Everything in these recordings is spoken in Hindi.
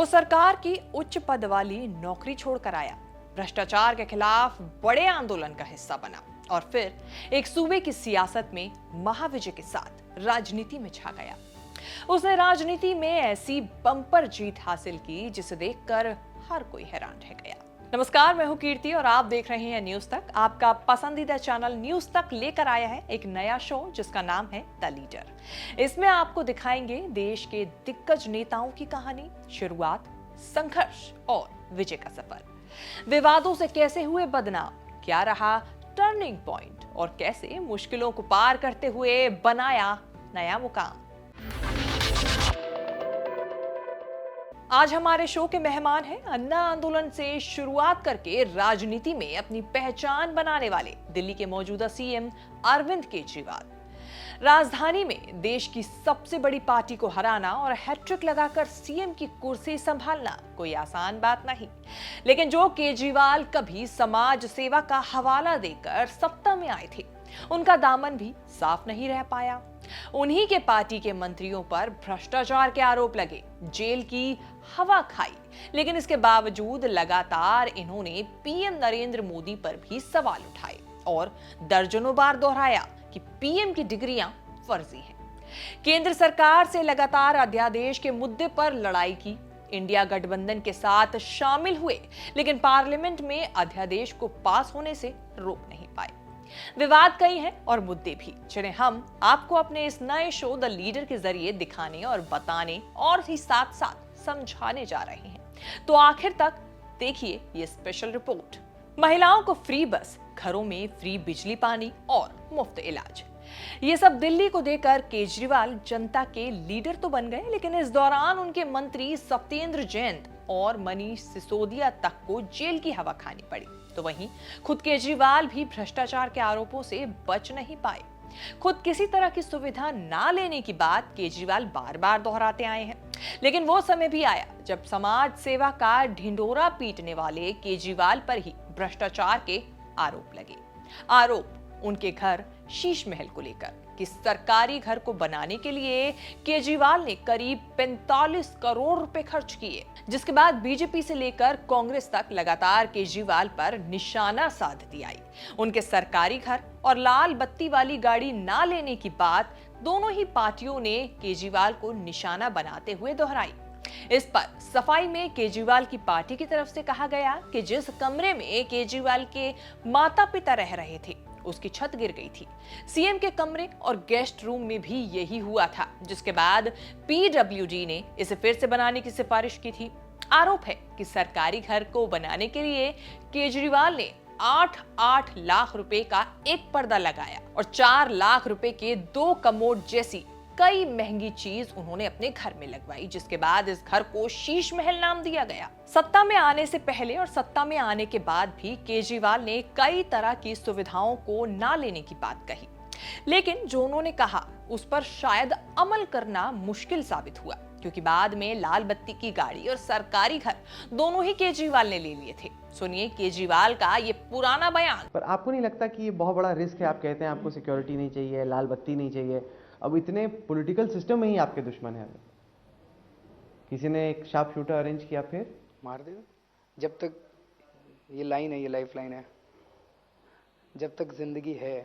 वो सरकार की उच्च पद वाली नौकरी छोड़कर आया, भ्रष्टाचार के खिलाफ बड़े आंदोलन का हिस्सा बना और फिर एक सूबे की सियासत में महाविजय के साथ राजनीति में छा गया। उसने राजनीति में ऐसी बम्पर जीत हासिल की जिसे देखकर हर कोई हैरान रह गया। नमस्कार, मैं हूं कीर्ति और आप देख रहे हैं न्यूज तक। आपका पसंदीदा चैनल न्यूज तक लेकर आया है एक नया शो जिसका नाम है द लीडर। इसमें आपको दिखाएंगे देश के दिग्गज नेताओं की कहानी, शुरुआत, संघर्ष और विजय का सफर। विवादों से कैसे हुए बदनाम, क्या रहा टर्निंग पॉइंट और कैसे मुश्किलों को पार करते हुए बनाया नया मुकाम। आज हमारे शो के मेहमान हैं अन्ना आंदोलन से शुरुआत करके राजनीति में अपनी पहचान बनाने वाले दिल्ली के मौजूदा सीएम अरविंद केजरीवाल। राजधानी में देश की सबसे बड़ी पार्टी को हराना और हैट्रिक लगाकर सीएम की कुर्सी संभालना कोई आसान बात नहीं, लेकिन जो केजरीवाल कभी समाज सेवा का हवाला देकर सत्ता में आए थे, उनका दामन भी साफ नहीं रह पाया। उन्हीं के पार्टी के मंत्रियों पर भ्रष्टाचार के आरोप लगे, जेल की हवा खाई, लेकिन इसके बावजूद लगातार इन्होंने पीएम नरेंद्र मोदी पर भी सवाल उठाए और दर्जनों बार दोहराया कि पीएम की डिग्रियां फर्जी हैं। केंद्र सरकार से लगातार अध्यादेश के मुद्दे पर लड़ाई की, इंडिया गठबंधन के साथ शामिल हुए, लेकिन पार्लियामेंट में अध्यादेश को पास होने से रोक नहीं पाए। विवाद कई हैं और मुद्दे भी, जिन्हें हम आपको अपने इस नए शो द लीडर के जरिए दिखाने और बताने और ही साथ साथ समझाने जा रहे हैं। तो आखिर तक देखिए ये स्पेशल रिपोर्ट। महिलाओं को फ्री बस, घरों में फ्री बिजली पानी और मुफ्त इलाज, ये सब दिल्ली को देकर केजरीवाल जनता के लीडर तो बन गए, लेकिन इस दौरान उनके मंत्री सत्येंद्र जैन और मनीष सिसोदिया तक को जेल की हवा खानी पड़ी। तो वहीं खुद केजरीवाल भी भ्रष्टाचार के आरोपों से बच नहीं पाए। खुद किसी तरह की सुविधा ना लेने की बात केजरीवाल बार बार दोहराते आए हैं, लेकिन वो समय भी आया जब समाज सेवा का ढिंढोरा पीटने वाले केजरीवाल पर ही भ्रष्टाचार के आरोप लगे। आरोप उनके घर शीश महल को लेकर कि सरकारी घर को बनाने के लिए केजरीवाल ने करीब 45 करोड़ रुपए खर्च किए, जिसके बाद बीजेपी से लेकर कांग्रेस तक लगातार केजरीवाल पर निशाना साधती आई। उनके सरकारी घर और लाल बत्ती वाली गाड़ी ना लेने की बात दोनों ही पार्टियों ने केजरीवाल को निशाना बनाते हुए दोहराई। इस पर सफाई में केजरीवाल की पार्टी की तरफ से कहा गया कि जिस कमरे में केजरीवाल के माता पिता रह रहे थे उसकी छत गिर गई थी। सीएम के कमरे और गेस्ट रूम में भी यही हुआ था, जिसके बाद पीडब्ल्यूडी ने इसे फिर से बनाने की सिफारिश की थी। आरोप है कि सरकारी घर को बनाने के लिए केजरीवाल ने 8 लाख रुपए का एक पर्दा लगाया और 4 लाख रुपए के 2 कमोड जैसी कई महंगी चीज उन्होंने अपने घर में लगवाई, जिसके बाद इस घर को शीश महल नाम दिया गया। सत्ता में आने से पहले और सत्ता में आने के बाद भी केजरीवाल ने कई तरह की सुविधाओं को ना लेने की बात कही, लेकिन जो उन्होंने कहा उस पर शायद अमल करना मुश्किल साबित हुआ, क्योंकि बाद में लाल बत्ती की गाड़ी और सरकारी घर दोनों ही केजरीवाल ने ले लिए थे। सुनिए केजरीवाल का ये पुराना बयान। पर आपको नहीं लगता कि ये बहुत बड़ा रिस्क है? आप कहते हैं आपको सिक्योरिटी नहीं चाहिए, लाल बत्ती नहीं चाहिए, अब इतने पॉलिटिकल सिस्टम में ही आपके दुश्मन है। किसी ने एक शार्प शूटर अरेंज किया, फिर मार देगा। जब तक ये लाइन है, ये लाइफ लाइन है, जब तक जिंदगी है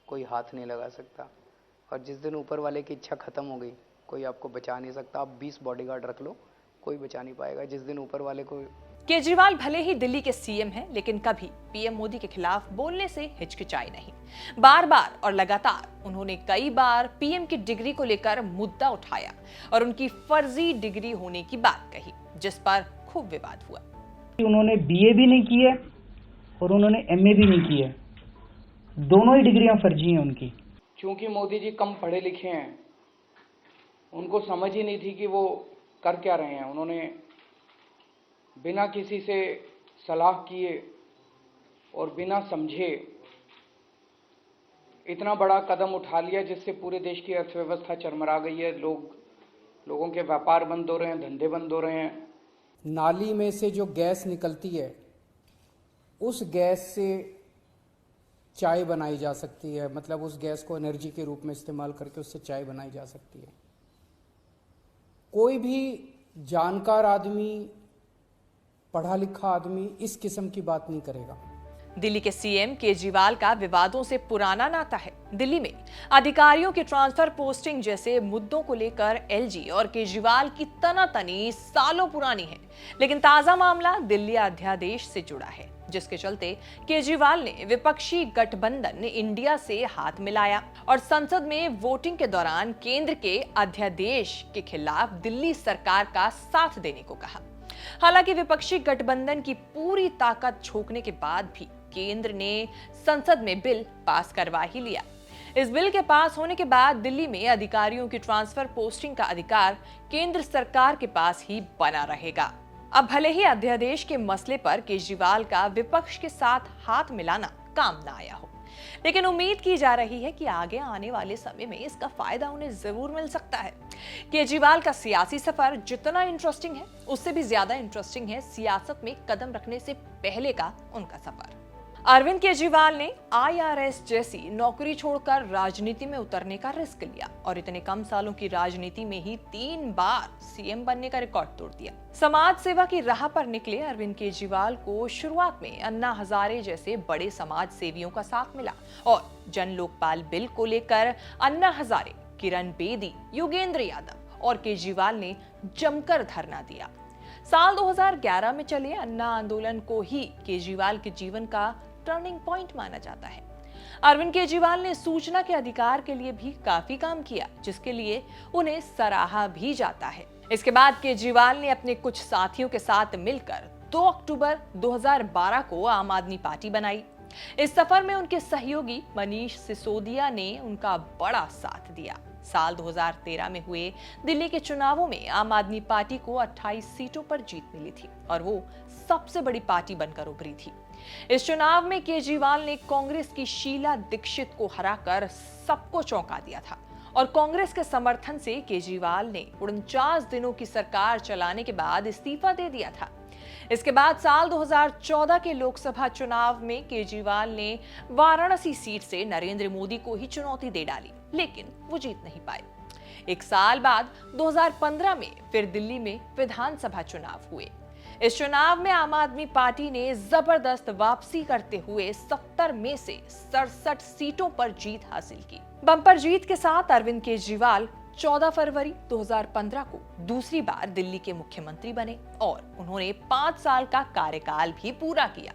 कोई हाथ नहीं लगा सकता, और जिस दिन ऊपर वाले की इच्छा खत्म हो गई कोई आपको बचा नहीं सकता। आप 20 बॉडीगार्ड रख लो, कोई बचा नहीं पाएगा। जिस दिन ऊपर वाले को केजरीवाल भले ही दिल्ली के सीएम हैं, लेकिन कभी पीएम मोदी के खिलाफ बोलने से हिचकिचाए नहीं। बार बार और लगातार उन्होंने कई बार पीएम की डिग्री को लेकर मुद्दा उठाया और उनकी फर्जी डिग्री होने की बात कही, जिस पर खूब विवाद हुआ। उन्होंने बीए भी नहीं की है और उन्होंने एमए भी नहीं की है, दोनों ही डिग्रियां फर्जी हैं उनकी। क्योंकि मोदी जी कम पढ़े लिखे हैं, उनको समझ ही नहीं थी कि वो कर क्या रहे हैं। उन्होंने बिना किसी से सलाह किए और बिना समझे इतना बड़ा कदम उठा लिया, जिससे पूरे देश की अर्थव्यवस्था चरमरा गई है। लोगों के व्यापार बंद हो रहे हैं, धंधे बंद हो रहे हैं। नाली में से जो गैस निकलती है उस गैस से चाय बनाई जा सकती है, मतलब उस गैस को एनर्जी के रूप में इस्तेमाल करके उससे चाय बनाई जा सकती है। कोई भी जानकार आदमी, पढ़ा लिखा आदमी इस किस्म की बात नहीं करेगा। दिल्ली के सीएम केजरीवाल का विवादों से पुराना नाता है। दिल्ली में अधिकारियों की ट्रांसफर पोस्टिंग जैसे मुद्दों को लेकर एलजी और केजरीवाल की तनातनी सालों पुरानी है, लेकिन ताजा मामला दिल्ली अध्यादेश से जुड़ा है, जिसके चलते केजरीवाल ने विपक्षी गठबंधन इंडिया से हाथ मिलाया और संसद में वोटिंग के दौरान केंद्र के अध्यादेश के खिलाफ दिल्ली सरकार का साथ देने को कहा। हालांकि विपक्षी गठबंधन की पूरी ताकत झोंकने के बाद भी केंद्र ने संसद में बिल पास करवा ही लिया। इस बिल के पास होने के बाद दिल्ली में अधिकारियों की ट्रांसफर पोस्टिंग का अधिकार केंद्र सरकार के पास ही बना रहेगा। अब भले ही अध्यादेश के मसले पर केजरीवाल का विपक्ष के साथ हाथ मिलाना काम न आया हो, लेकिन उम्मीद की जा रही है कि आगे आने वाले समय में इसका फायदा उन्हें जरूर मिल सकता है। केजरीवाल का सियासी सफर जितना इंटरेस्टिंग है, उससे भी ज्यादा इंटरेस्टिंग है सियासत में कदम रखने से पहले का उनका सफर। अरविंद केजरीवाल ने आईआरएस जैसी नौकरी छोड़कर राजनीति में उतरने का रिस्क लिया और इतने कम सालों की राजनीति में ही 3 बार सीएम बनने का रिकॉर्ड तोड़ दिया। समाज सेवा की राह पर निकले अरविंद केजरीवाल को शुरुआत में अन्ना हजारे जैसे बड़े समाज सेवियों का साथ मिला और जन लोकपाल बिल को लेकर अन्ना हजारे, किरण बेदी, योगेंद्र यादव और केजरीवाल ने जमकर धरना दिया। साल 2011 में चले अन्ना आंदोलन को ही केजरीवाल के जीवन का टर्निंग पॉइंट माना जाता है। अरविंद केजरीवाल ने सूचना के अधिकार के लिए भी काफी काम किया, जिसके लिए उन्हें सराहा भी जाता है। इसके बाद केजरीवाल ने अपने कुछ साथियों के साथ मिलकर 2 अक्टूबर 2012 को आम आदमी पार्टी बनाई। इस सफर में उनके सहयोगी मनीष सिसोदिया ने उनका बड़ा साथ दिया। साल 2013 में हुए दिल्ली के चुनावों में आम आदमी पार्टी को 28 सीटों पर जीत मिली थी और वो सबसे बड़ी पार्टी बनकर उभरी थी। इस चुनाव में केजरीवाल ने कांग्रेस की शीला दीक्षित को हराकर सबको चौंका दिया था और कांग्रेस के समर्थन से केजरीवाल ने 49 दिनों की सरकार चलाने के बाद इस्तीफा दे दिया था। इसके बाद साल 2014 के लोकसभा चुनाव में केजरीवाल ने वाराणसी सीट से नरेंद्र मोदी को ही चुनौती दे डाली, लेकिन वो जीत नहीं पाए। 1 साल बाद 2015 में फिर दिल्ली में विधानसभा चुनाव हुए। इस चुनाव में आम आदमी पार्टी ने जबरदस्त वापसी करते हुए 70 में से 67 सीटों पर जीत हासिल की। बम्पर जीत के साथ अरविंद केजरीवाल 14 फरवरी 2015 को दूसरी बार दिल्ली के मुख्यमंत्री बने और उन्होंने 5 साल का कार्यकाल भी पूरा किया।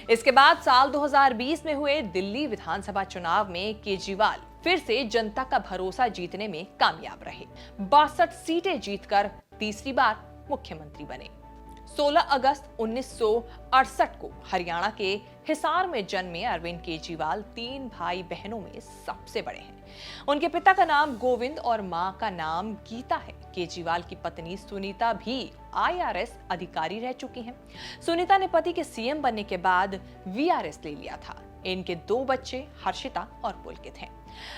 इसके बाद साल 2020 में हुए दिल्ली विधानसभा चुनाव में केजरीवाल फिर से जनता का भरोसा जीतने में कामयाब रहे। 62 सीटें जीतकर तीसरी बार मुख्यमंत्री बने। 16 अगस्त 1968 को हरियाणा के हिसार में जन्मे अरविंद केजरीवाल 3 भाई बहनों में सबसे बड़े हैं। उनके पिता का नाम गोविंद और मां का नाम गीता है। केजरीवाल की पत्नी सुनीता भी आईआरएस अधिकारी रह चुकी हैं। सुनीता ने पति के सीएम बनने के बाद वीआरएस ले लिया था। इनके 2 बच्चे हर्षिता और पुलकित हैं।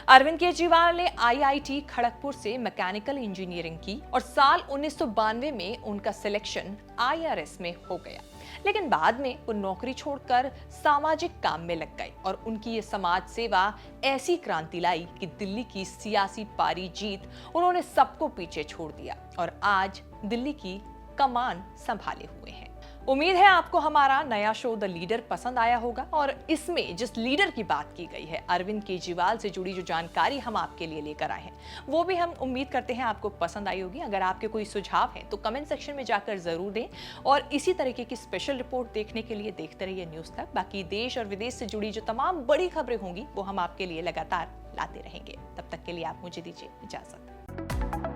अरविंद केजरीवाल ने आईआईटी खड़गपुर से मैकेनिकल इंजीनियरिंग की और साल 1992 में उनका सिलेक्शन आईआरएस में हो गया, लेकिन बाद में वो नौकरी छोड़कर सामाजिक काम में लग गए और उनकी ये समाज सेवा ऐसी क्रांति लाई कि दिल्ली की सियासी पारी जीत उन्होंने सबको पीछे छोड़ दिया और आज दिल्ली की कमान संभाले हुए हैं। उम्मीद है आपको हमारा नया शो द लीडर पसंद आया होगा और इसमें जिस लीडर की बात की गई है, अरविंद केजरीवाल से जुड़ी जो जानकारी हम आपके लिए लेकर आए हैं, वो भी हम उम्मीद करते हैं आपको पसंद आई होगी। अगर आपके कोई सुझाव है तो कमेंट सेक्शन में जाकर जरूर दें और इसी तरीके की स्पेशल रिपोर्ट देखने के लिए देखते रहिए न्यूज़ तक। बाकी देश और विदेश से जुड़ी जो तमाम बड़ी खबरें होंगी वो हम आपके लिए लगातार लाते रहेंगे। तब तक के लिए आप मुझे दीजिए इजाजत।